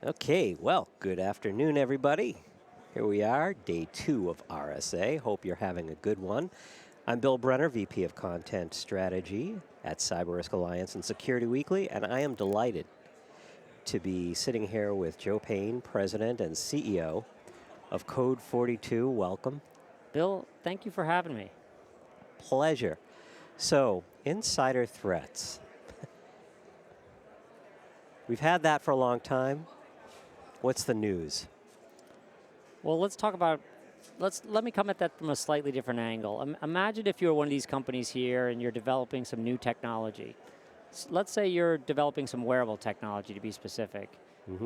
Okay, well, good afternoon, everybody. Here we are, day 2 of RSA. Hope you're having a good one. I'm Bill Brenner, VP of Content Strategy at Cyber Risk Alliance and Security Weekly, and I am delighted to be sitting here with Joe Payne, President and CEO of Code 42. Welcome. Bill, thank you for having me. Pleasure. So, insider threats. We've had that for a long time. What's the news? Well, let me come at that from a slightly different angle. Imagine if you're one of these companies here and you're developing some new technology. Let's say you're developing some wearable technology, to be specific,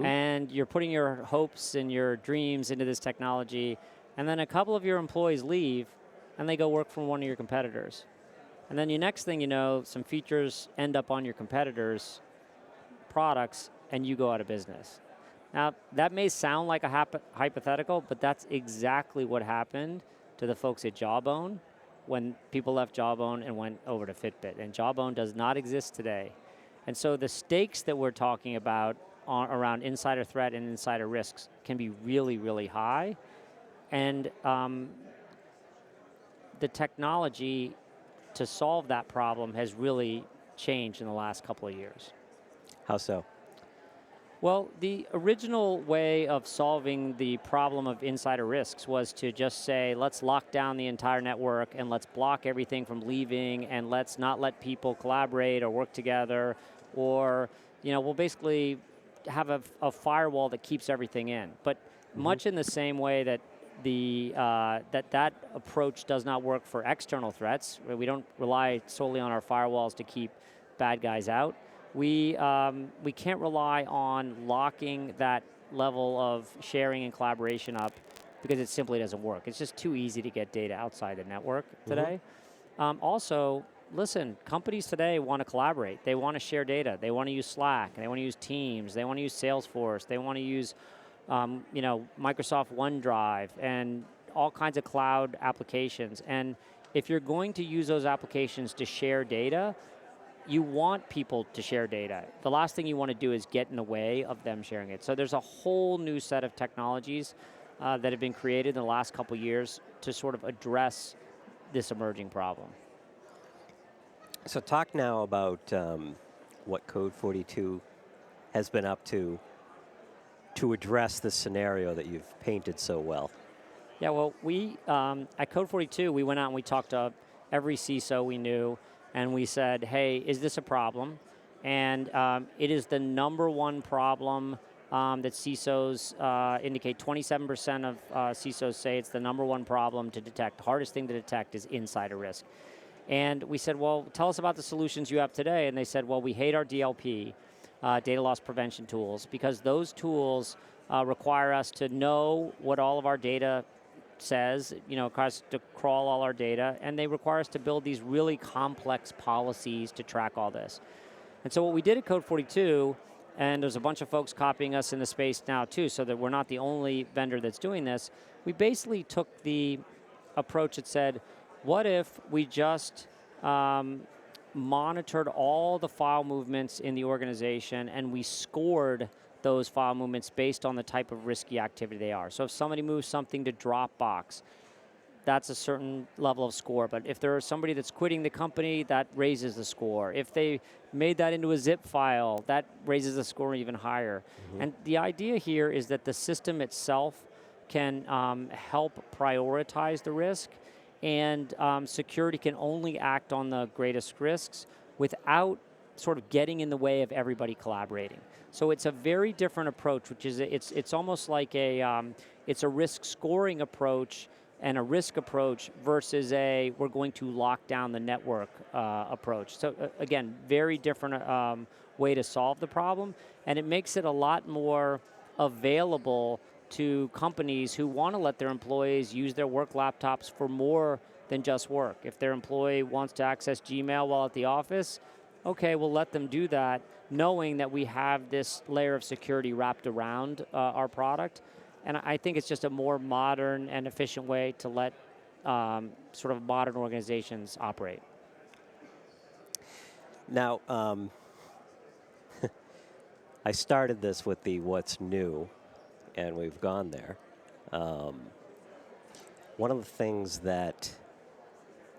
and you're putting your hopes and your dreams into this technology, and then a couple of your employees leave and they go work for one of your competitors. And then the next thing you know, some features end up on your competitors' products and you go out of business. Now, that may sound like a hypothetical, but that's exactly what happened to the folks at Jawbone when people left Jawbone and went over to Fitbit. And Jawbone does not exist today. And so the stakes that we're talking about around insider threat and insider risks can be really, really high. And the technology to solve that problem has really changed in the last couple of years. How so? Well, the original way of solving the problem of insider risks was to just say, let's lock down the entire network and let's block everything from leaving and let's not let people collaborate or work together, or we'll basically have a firewall that keeps everything in. But much in the same way that that approach does not work for external threats, where we don't rely solely on our firewalls to keep bad guys out. We can't rely on locking that level of sharing and collaboration up because it simply doesn't work. It's just too easy to get data outside the network today. Also, listen, companies today want to collaborate. They want to share data. They want to use Slack. They want to use Teams. They want to use Salesforce. They want to use Microsoft OneDrive and all kinds of cloud applications. And if you're going to use those applications to share data, you want people to share data. The last thing you want to do is get in the way of them sharing it. So there's a whole new set of technologies that have been created in the last couple of years to sort of address this emerging problem. So talk now about what Code 42 has been up to address the scenario that you've painted so well. Yeah, well, we, at Code 42, we went out and we talked to every CISO we knew, and we said, hey, is this a problem? And it is the number one problem that CISOs indicate. 27% of CISOs say it's the number one problem to detect. The hardest thing to detect is insider risk. And we said, well, tell us about the solutions you have today. And they said, well, we hate our DLP, data loss prevention tools, because those tools require us to know what all of our data says, requires us to crawl all our data, and they require us to build these really complex policies to track all this. And so what we did at Code 42, and there's a bunch of folks copying us in the space now too, so that we're not the only vendor that's doing this, we basically took the approach that said, what if we just monitored all the file movements in the organization and we scored those file movements based on the type of risky activity they are. So if somebody moves something to Dropbox, that's a certain level of score. But if there is somebody that's quitting the company, that raises the score. If they made that into a zip file, that raises the score even higher. And the idea here is that the system itself can help prioritize the risk, and security can only act on the greatest risks without sort of getting in the way of everybody collaborating. So it's a very different approach, which is it's almost like it's a risk scoring approach and a risk approach versus we're going to lock down the network approach. So again, very different way to solve the problem, and it makes it a lot more available to companies who want to let their employees use their work laptops for more than just work. If their employee wants to access Gmail while at the office, okay, we'll let them do that, knowing that we have this layer of security wrapped around our product. And I think it's just a more modern and efficient way to let sort of modern organizations operate. Now, I started this with the what's new, and we've gone there. One of the things that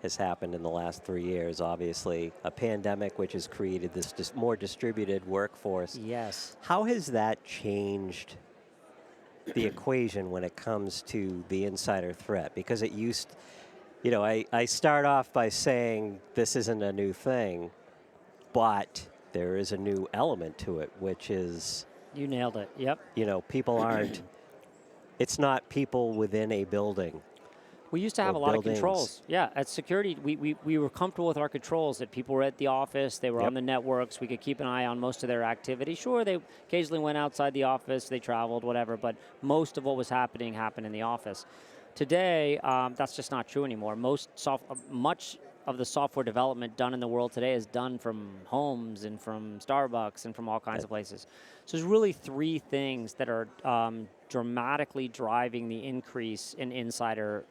has happened in the last 3 years, obviously, a pandemic which has created this more distributed workforce. Yes. How has that changed the equation when it comes to the insider threat? Because it used, I start off by saying this isn't a new thing, but there is a new element to it, which is, You nailed it. Yep. people aren't, it's not people within a building. We used to have a lot of controls. Yeah, at security, we were comfortable with our controls, that people were at the office, they were on the networks, we could keep an eye on most of their activity. Sure, they occasionally went outside the office, they traveled, whatever, but most of what was happening happened in the office. Today, that's just not true anymore. Much of the software development done in the world today is done from homes and from Starbucks and from all kinds of places. So there's really three things that are dramatically driving the increase in insider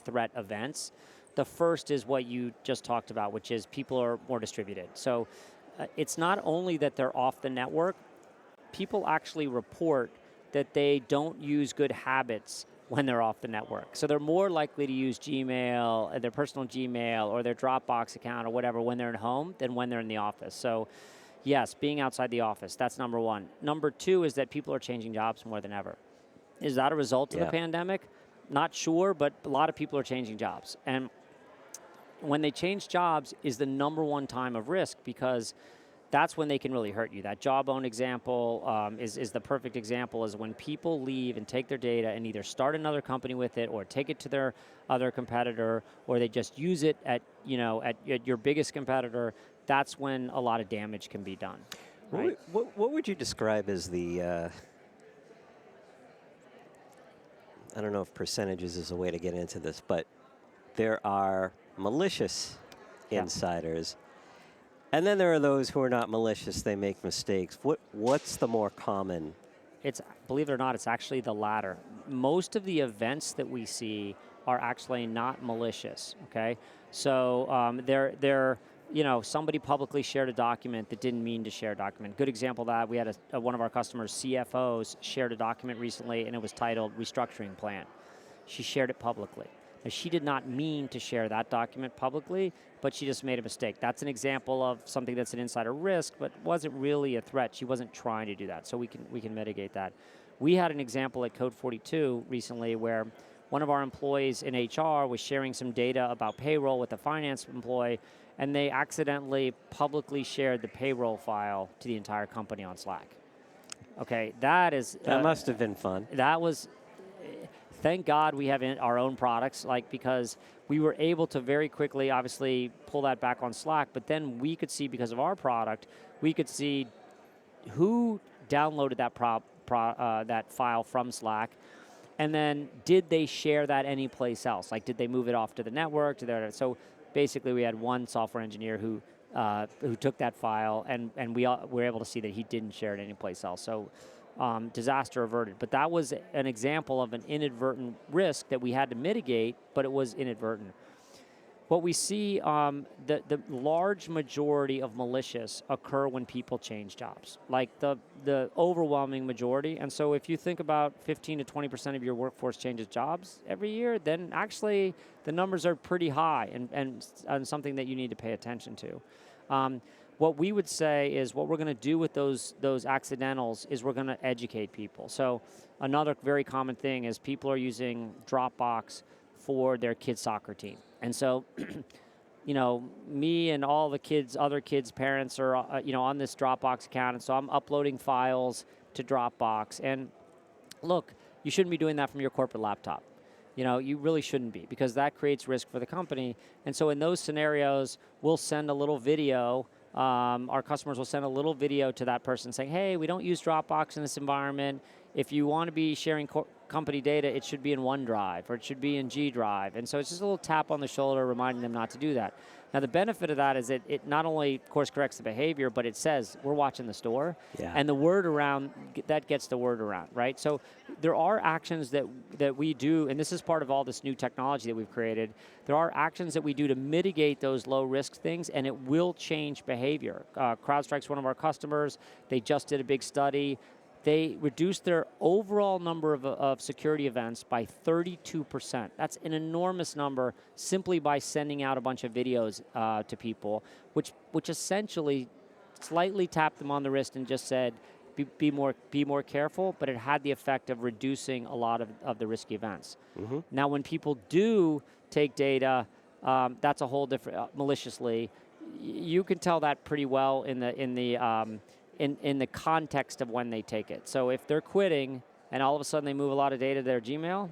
threat events. The first is what you just talked about, which is people are more distributed. So it's not only that they're off the network, people actually report that they don't use good habits when they're off the network. So they're more likely to use Gmail, their personal Gmail, or their Dropbox account or whatever when they're at home than when they're in the office. So yes, being outside the office, that's number one. Number two is that people are changing jobs more than ever. Is that a result of the pandemic? Not sure, but a lot of people are changing jobs. And when they change jobs is the number one time of risk, because that's when they can really hurt you. That Jawbone example is the perfect example, is when people leave and take their data and either start another company with it or take it to their other competitor, or they just use it at your biggest competitor. That's when a lot of damage can be done. Right? What would you describe as the, I don't know if percentages is a way to get into this, but there are malicious insiders. And then there are those who are not malicious, they make mistakes. What's the more common? It's, believe it or not, it's actually the latter. Most of the events that we see are actually not malicious, okay? So they're somebody publicly shared a document that didn't mean to share a document. Good example of that, we had one of our customers, CFOs, shared a document recently, and it was titled Restructuring Plan. She shared it publicly. Now, she did not mean to share that document publicly, but she just made a mistake. That's an example of something that's an insider risk, but wasn't really a threat. She wasn't trying to do that, so we can mitigate that. We had an example at Code 42 recently where one of our employees in HR was sharing some data about payroll with a finance employee, and they accidentally publicly shared the payroll file to the entire company on Slack. Okay, that must have been fun. That was. Thank God we have our own products, because we were able to very quickly, obviously, pull that back on Slack, but then we could see, because of our product, we could see who downloaded that file from Slack, and then did they share that any place else? Like, did they move it off to the network? So basically, we had one software engineer who took that file, and we were able to see that he didn't share it anyplace else. So. Disaster averted. But that was an example of an inadvertent risk that we had to mitigate, but it was inadvertent. What we see, the large majority of malicious occur when people change jobs, like the overwhelming majority. And so if you think about 15 to 20% of your workforce changes jobs every year, then actually the numbers are pretty high and something that you need to pay attention to. What we would say is what we're going to do with those accidentals is we're going to educate people. So another very common thing is people are using Dropbox for their kids' soccer team. And so, me and all the other kids' parents are, on this Dropbox account. And so I'm uploading files to Dropbox. And look, you shouldn't be doing that from your corporate laptop. You really shouldn't be, because that creates risk for the company. And so in those scenarios, we'll send a little video. Our customers will send a little video to that person saying, hey, we don't use Dropbox in this environment. If you want to be sharing company data, it should be in OneDrive or it should be in G Drive. And so it's just a little tap on the shoulder reminding them not to do that. Now, the benefit of that is it not only course corrects the behavior, but it says, we're watching the store. Yeah. And the word around, that gets the word around, right? So there are actions that we do, and this is part of all this new technology that we've created. There are actions that we do to mitigate those low-risk things, and it will change behavior. CrowdStrike's one of our customers. They just did a big study. They reduced their overall number of security events by 32%. That's an enormous number simply by sending out a bunch of videos to people, which essentially slightly tapped them on the wrist and just said, be more careful, but it had the effect of reducing a lot of the risky events. Mm-hmm. Now, when people do take data, that's a whole different, maliciously, you can tell that pretty well in the context of when they take it. So if they're quitting and all of a sudden they move a lot of data to their Gmail,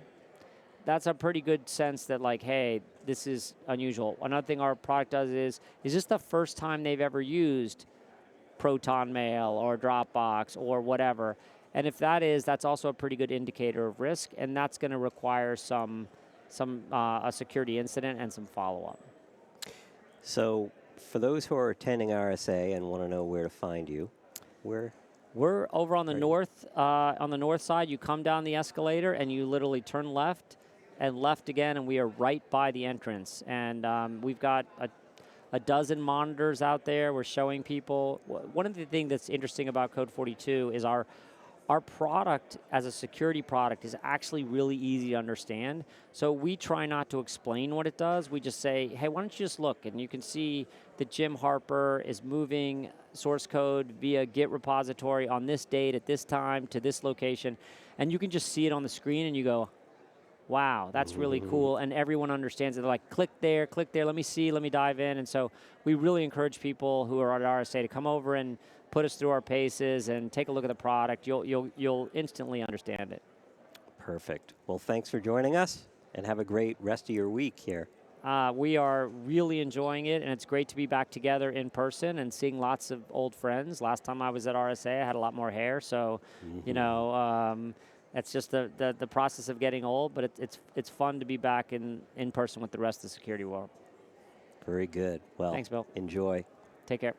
that's a pretty good sense that like, hey, this is unusual. Another thing our product does is this the first time they've ever used Proton Mail or Dropbox or whatever? And if that is, that's also a pretty good indicator of risk, and that's going to require a security incident and some follow-up. So for those who are attending RSA and want to know where to find you, we're over on the north side. You come down the escalator and you literally turn left and left again, and we are right by the entrance. And we've got a dozen monitors out there. We're showing people. One of the things that's interesting about Code 42 is our product as a security product is actually really easy to understand. So we try not to explain what it does. We just say, hey, why don't you just look? And you can see that Jim Harper is moving source code via Git repository on this date at this time to this location. And you can just see it on the screen and you go, wow, that's really cool. And everyone understands it. They're like, click there, let me see, let me dive in. And so we really encourage people who are at RSA to come over and put us through our paces and take a look at the product. You'll instantly understand it. Perfect. Well, thanks for joining us, and have a great rest of your week here. We are really enjoying it, and it's great to be back together in person and seeing lots of old friends. Last time I was at RSA, I had a lot more hair, so you know, that's just the process of getting old. But it's fun to be back in person with the rest of the security world. Very good. Well, thanks, Bill. Enjoy. Take care.